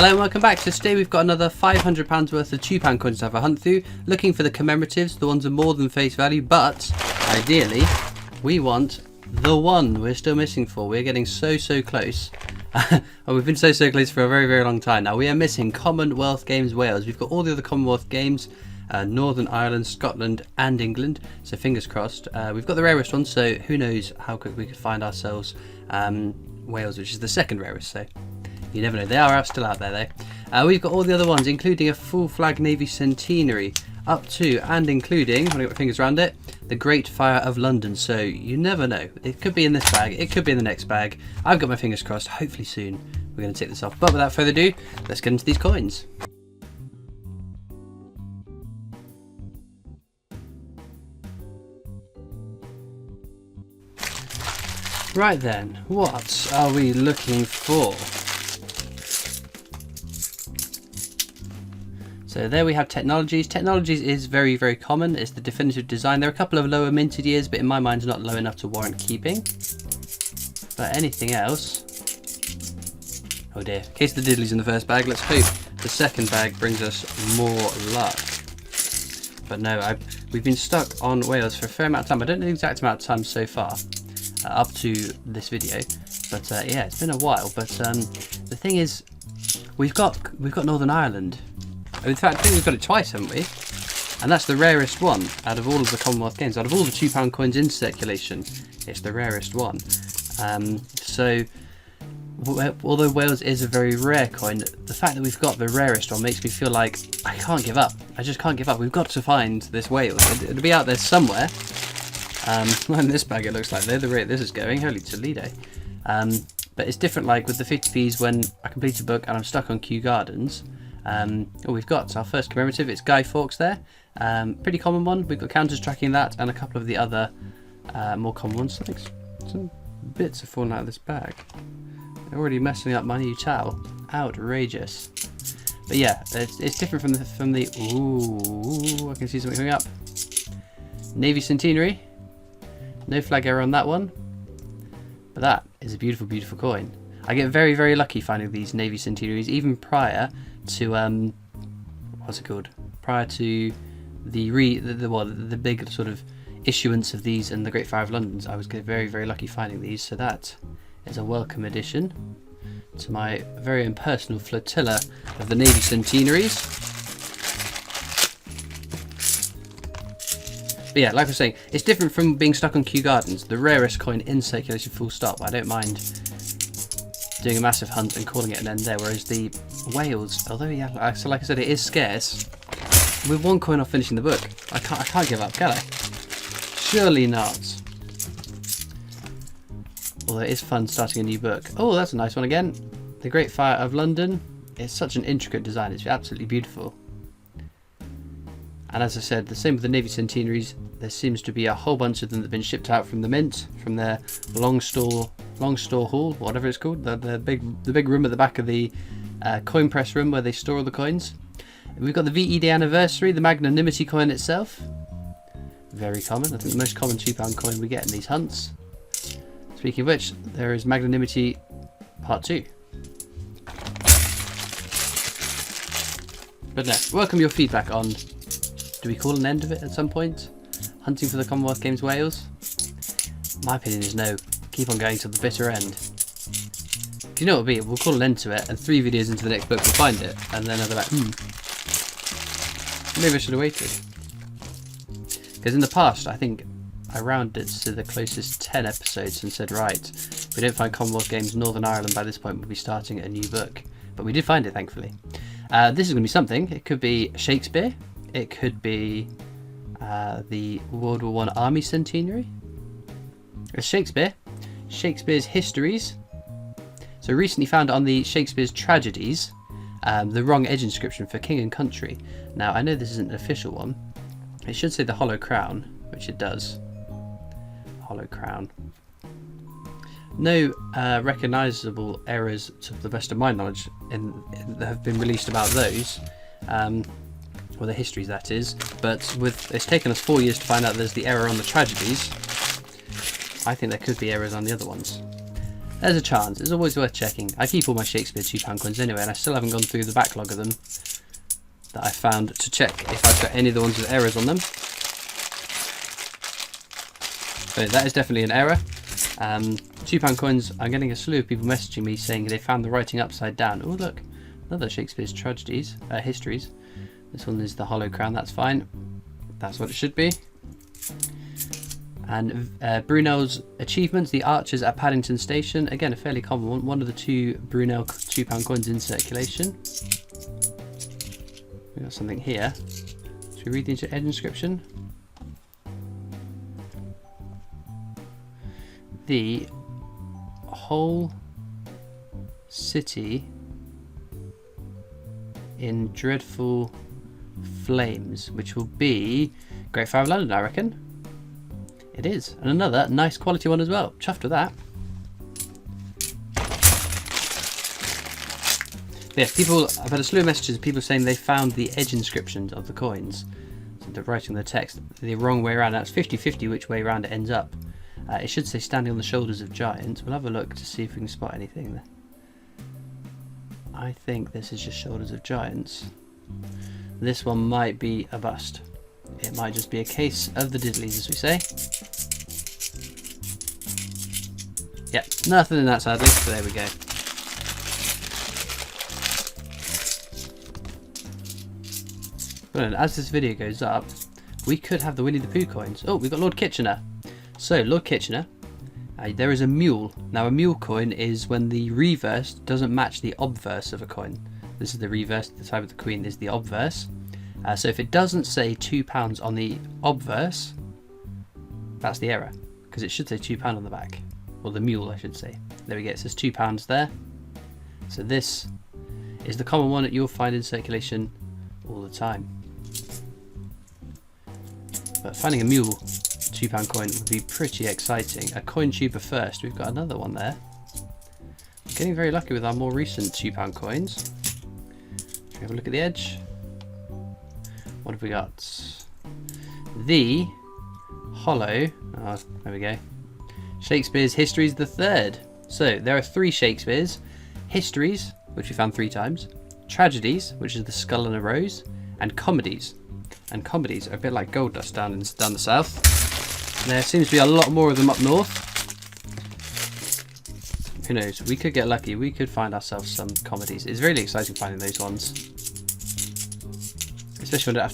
Hello and welcome back. So today we've got another £500 worth of £2 coins to have a hunt through, looking for the commemoratives, the ones of more than face value, but ideally we want the one we're still missing for. We're getting so close. And we've been so close for a very long time now. We are missing Commonwealth Games Wales. We've got all the other Commonwealth Games, Northern Ireland, Scotland and England, so fingers crossed. We've got the rarest one, so who knows how quick we could find ourselves Wales, which is the second rarest, so you never know. They are still out there though. We've got all the other ones, including a full flag Navy centenary, up to and including, when I get my fingers around it, the Great Fire of London. So you never know. It could be in this bag, it could be in the next bag. I've got my fingers crossed. Hopefully soon we're going to take this off. But without further ado, let's get into these coins. Right then, what are we looking for? So there we have Technologies. Technologies is very common. It's the definitive design. There are a couple of lower minted years, but in my mind not low enough to warrant keeping. But anything else? Oh dear. In case the diddly's in the first bag, let's hope the second bag brings us more luck. But no, we've been stuck on Wales for a fair amount of time. I don't know the exact amount of time so far, up to this video. But yeah, it's been a while. But the thing is, we've got Northern Ireland. In fact, I think we've got it twice, haven't we? And that's the rarest one out of all of the Commonwealth Games. Out of all the £2 coins in circulation, it's the rarest one. So, although Wales is a very rare coin, the fact that we've got the rarest one makes me feel like I can't give up. I just can't give up. We've got to find this Wales. It'll be out there somewhere. In this bag it looks like they're the rate this is going. Holy Toledo. But it's different, like with the 50Ps when I complete a book and I'm stuck on Kew Gardens. We've got our first commemorative. It's Guy Fawkes there. Pretty common one. We've got counters tracking that and a couple of the other more common ones. I think some bits have fallen out of this bag. They're already messing up my new towel. Outrageous. But yeah, it's different from the ooh, I can see something coming up. Navy Centenary. No flag error on that one. But that is a beautiful coin. I get very lucky finding these Navy Centenaries, even prior to what's it called? Prior to the big sort of issuance of these and the Great Fire of London. I was very lucky finding these, so that is a welcome addition to my very own personal flotilla of the Navy Centenaries. But yeah, like I was saying, it's different from being stuck on Kew Gardens, the rarest coin in circulation full stop. I don't mind doing a massive hunt and calling it an end there, whereas the Wales, although yeah, so like I said, it is scarce. With one coin off finishing the book, I can't give up, can I? Surely not. Although it is fun starting a new book. Oh, that's a nice one again. The Great Fire of London. It's such an intricate design. It's absolutely beautiful. And as I said, the same with the Navy Centenaries. There seems to be a whole bunch of them that have been shipped out from the mint, from their long store hall, whatever it's called, the big room at the back of the coin press room where they store all the coins. And we've got the VE Day Anniversary, the Magnanimity coin itself. Very common. I think the most common £2 coin we get in these hunts. Speaking of which, there is Magnanimity Part 2. But no, welcome your feedback on, do we call an end of it at some point? Hunting for the Commonwealth Games Wales? My opinion is no. Keep on going till the bitter end. Do you know what it'll be? We'll call an end to it, and 3 videos into the next book we'll find it, and then I'll be like, maybe I should have waited. Because in the past, I think I rounded to the closest 10 episodes and said, right, if we don't find Commonwealth Games Northern Ireland by this point, we'll be starting a new book. But we did find it, thankfully. This is going to be something. It could be Shakespeare. It could be the World War I Army Centenary. It's Shakespeare's Histories. So recently found on the Shakespeare's Tragedies, the wrong edge inscription for King and Country. Now I know this isn't an official one. It should say the Hollow Crown, which it does. Hollow Crown. No recognisable errors, to the best of my knowledge, that have been released about those. Well, the histories, that is. But it's taken us 4 years to find out there's the error on the Tragedies. I think there could be errors on the other ones. There's a chance. It's always worth checking. I keep all my Shakespeare £2 coins anyway, and I still haven't gone through the backlog of them that I found to check if I've got any of the ones with errors on them. So that is definitely an error. £2 coins, I'm getting a slew of people messaging me saying they found the writing upside down. Oh look, another Shakespeare's tragedies, histories. This one is the Hollow Crown, that's fine. That's what it should be. And Brunel's achievements, the archers at Paddington Station. Again, a fairly common one. One of the two Brunel £2 coins in circulation. We got something here. Should we read the edge inscription? The whole city in dreadful flames, which will be Great Fire of London, I reckon. It is, and another nice quality one as well. Chuffed with that. Yeah, I've had a slew of messages of people saying they found the edge inscriptions of the coins. So they're writing the text the wrong way around. Now it's 50-50 which way around it ends up. It should say standing on the shoulders of giants. We'll have a look to see if we can spot anything there. I think this is just shoulders of giants. This one might be a bust. It might just be a case of the diddlies, as we say. Yep, nothing in that sadly, so there we go. Well, as this video goes up, we could have the Winnie the Pooh coins. Oh, we've got Lord Kitchener. So, Lord Kitchener, there is a mule. Now, a mule coin is when the reverse doesn't match the obverse of a coin. This is the reverse, the side with the queen is the obverse. So if it doesn't say £2 on the obverse, that's the error, because it should say £2 on the back, or the mule I should say. There we go, it says £2 there. So this is the common one that you'll find in circulation all the time. But finding a mule £2 coin would be pretty exciting. A coin tuber first, we've got another one there. Getting very lucky with our more recent £2 coins. Should we have a look at the edge? What have we got? The Hollow, there we go, Shakespeare's Histories the Third. So there are 3 Shakespeare's. Histories, which we found 3 times. Tragedies, which is the Skull and a Rose. And Comedies. And comedies are a bit like gold dust down the south. There seems to be a lot more of them up north. Who knows, we could get lucky, we could find ourselves some comedies. It's really exciting finding those ones. Especially when I don't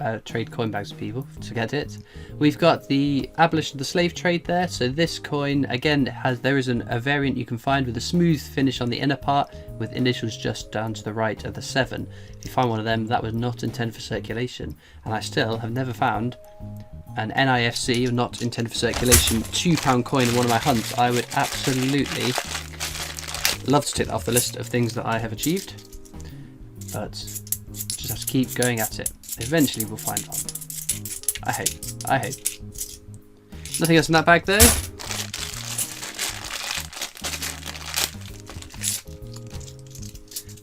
have to trade coin bags with people to get it. We've got the abolition of the slave trade there. So this coin, again, there is a variant you can find with a smooth finish on the inner part with initials just down to the right of the 7. If you find one of them, that was not intended for circulation. And I still have never found an NIFC, or not intended for circulation, £2 coin in one of my hunts. I would absolutely love to take that off the list of things that I have achieved. But just have to keep going at it. Eventually we'll find one. I hope. Nothing else in that bag though.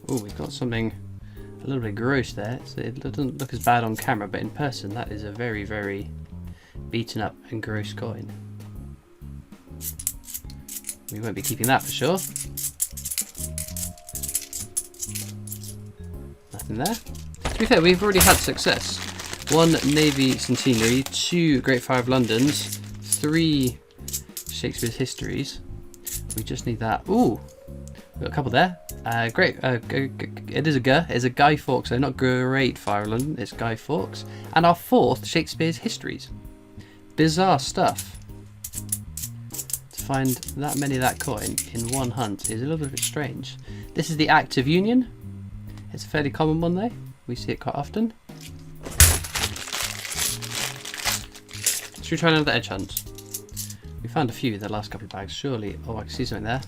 Oh, we've got something a little bit gross there. It doesn't look as bad on camera, but in person that is a very, very beaten up and gross coin. We won't be keeping that for sure. Nothing there. To be fair, we've already had success. 1 Navy Centenary, 2 Great Fire of Londons, 3 Shakespeare's Histories. We just need that. Ooh, we've got a couple there. Great. It is a G. It's a Guy Fawkes, so not Great Fire of London. It's Guy Fawkes, and our 4th Shakespeare's Histories. Bizarre stuff. To find that many of that coin in one hunt is a little bit strange. This is the Act of Union. It's a fairly common one though. We see it quite often. Should we try another edge hunt? We found a few in the last couple of bags, surely. Oh, I can see something there.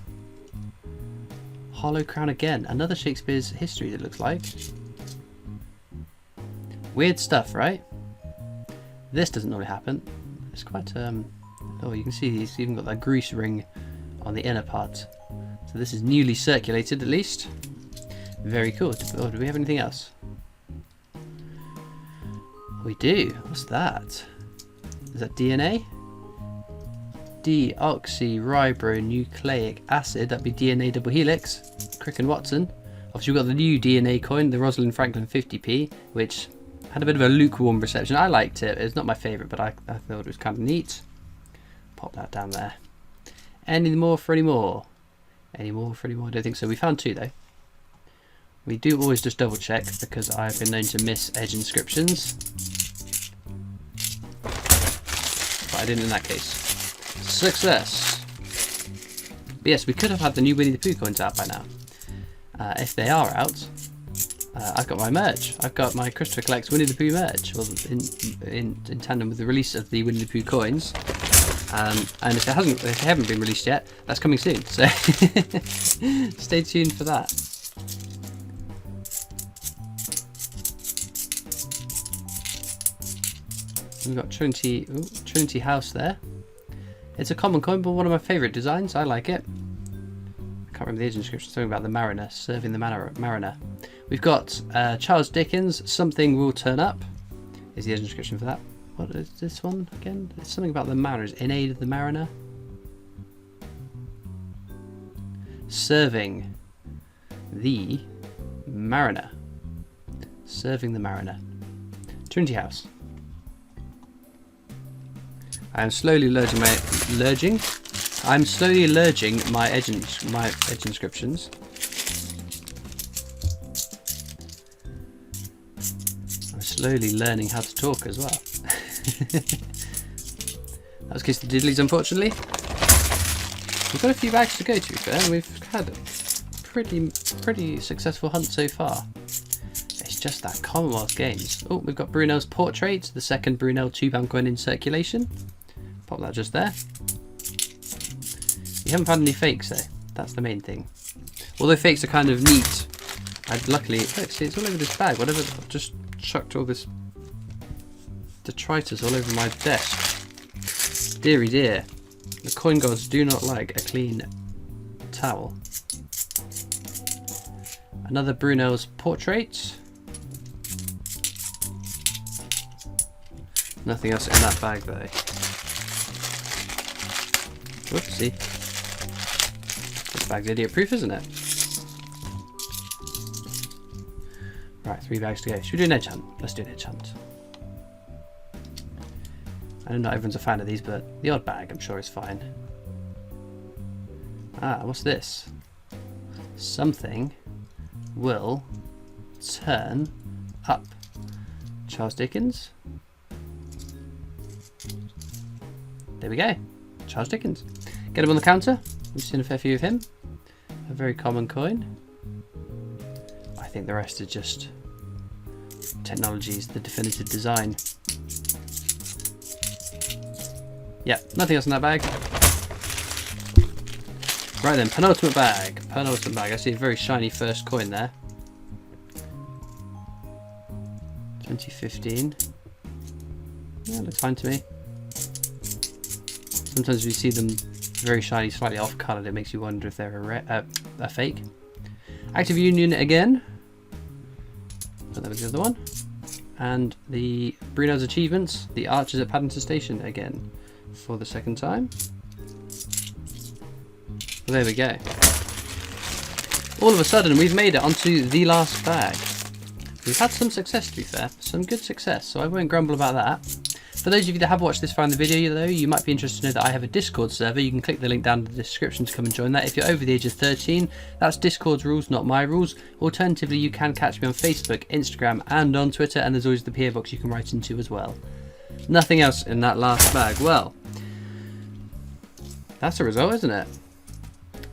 Hollow Crown again. Another Shakespeare's History, it looks like. Weird stuff, right? This doesn't normally happen. It's quite, oh, you can see he's even got that grease ring on the inner part. So this is newly circulated, at least. Very cool. Oh, do we have anything else? We do. What's that? Is that DNA? deoxyribonucleic acid, that'd be DNA double helix, Crick and Watson. Obviously we've got the new DNA coin, the Rosalind Franklin 50p, which had a bit of a lukewarm reception. I liked it. It's not my favourite, but I thought it was kind of neat. Pop that down there. Any more for any more? Any more for any more? I don't think so. We found 2 though. We do always just double check because I've been known to miss edge inscriptions. But I didn't in that case. Success! But yes, we could have had the new Winnie the Pooh coins out by now. If they are out, I've got my merch. I've got my Christopher Collects Winnie the Pooh merch, well, in tandem with the release of the Winnie the Pooh coins. And if they haven't been released yet, that's coming soon. So stay tuned for that. We've got Trinity House there. It's a common coin, but one of my favourite designs. I like it. I can't remember the inscription. Something about the mariner, serving the mariner. We've got Charles Dickens, Something Will Turn Up, is the inscription for that. What is this one again? It's something about the mariners. In aid of the mariner. Serving the mariner. Serving the mariner. Trinity House. I'm slowly lurging my edge inscriptions. I'm slowly learning how to talk as well. That was Kiss the Diddleys, unfortunately. We've got a few bags to go, to be fair, and we've had a pretty successful hunt so far. It's just that Commonwealth Games. Oh, we've got Brunel's Portrait, the second Brunel 2-pound coin in circulation. Pop that just there. We haven't found any fakes though. That's the main thing. Although fakes are kind of neat. Luckily, look, see, it's all over this bag. Whatever, I've just chucked all this detritus all over my desk. Deary dear. The coin gods do not like a clean towel. Another Brunel's Portrait. Nothing else in that bag though. Whoopsie. This bag's idiot proof, isn't it? Right, 3 bags to go. Should we do an edge hunt? Let's do an edge hunt. I know not everyone's a fan of these, but the odd bag I'm sure is fine. Ah, what's this? Something will turn up. Charles Dickens. There we go. Charles Dickens. Get him on the counter. We've seen a fair few of him. A very common coin. I think the rest are just technologies, the definitive design. Yeah, nothing else in that bag. Right then, penultimate bag. Penultimate bag. I see a very shiny first coin there. 2015. Yeah, looks fine to me. Sometimes we see them very shiny, slightly off-coloured. It makes you wonder if they're a fake. Active Union again. That was the other one. And the Brunel's Achievements, the Archers at Paddington Station again for the second time. Well, there we go. All of a sudden, we've made it onto the last bag. We've had some success, to be fair. Some good success, so I won't grumble about that. For those of you that have watched this far in the video though, you might be interested to know that I have a Discord server. You can click the link down in the description to come and join that. If you're over the age of 13, that's Discord's rules, not my rules. Alternatively, you can catch me on Facebook, Instagram and on Twitter, and there's always the PO box you can write into as well. Nothing else in that last bag. Well, that's a result, isn't it?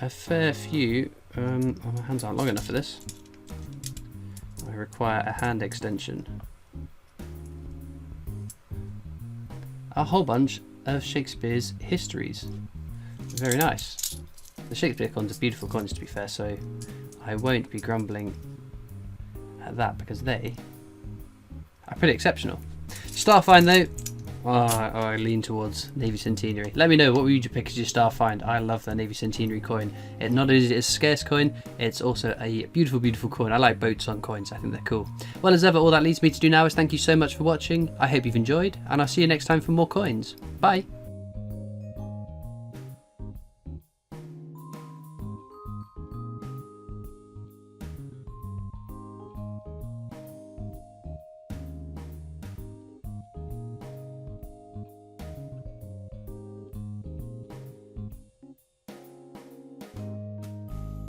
A fair few. Oh, my hands aren't long enough for this. I require a hand extension. A whole bunch of Shakespeare's histories. Very nice. The Shakespeare coins are beautiful coins, to be fair, so I won't be grumbling at that because they are pretty exceptional. Starfind though, I lean towards Navy Centenary. Let me know, what would you pick as your Starfind? I love the Navy Centenary coin. It not only is it a scarce coin, it's also a beautiful, beautiful coin. I like boats on coins, I think they're cool. Well, as ever, all that leads me to do now is thank you so much for watching. I hope you've enjoyed, and I'll see you next time for more coins. Bye!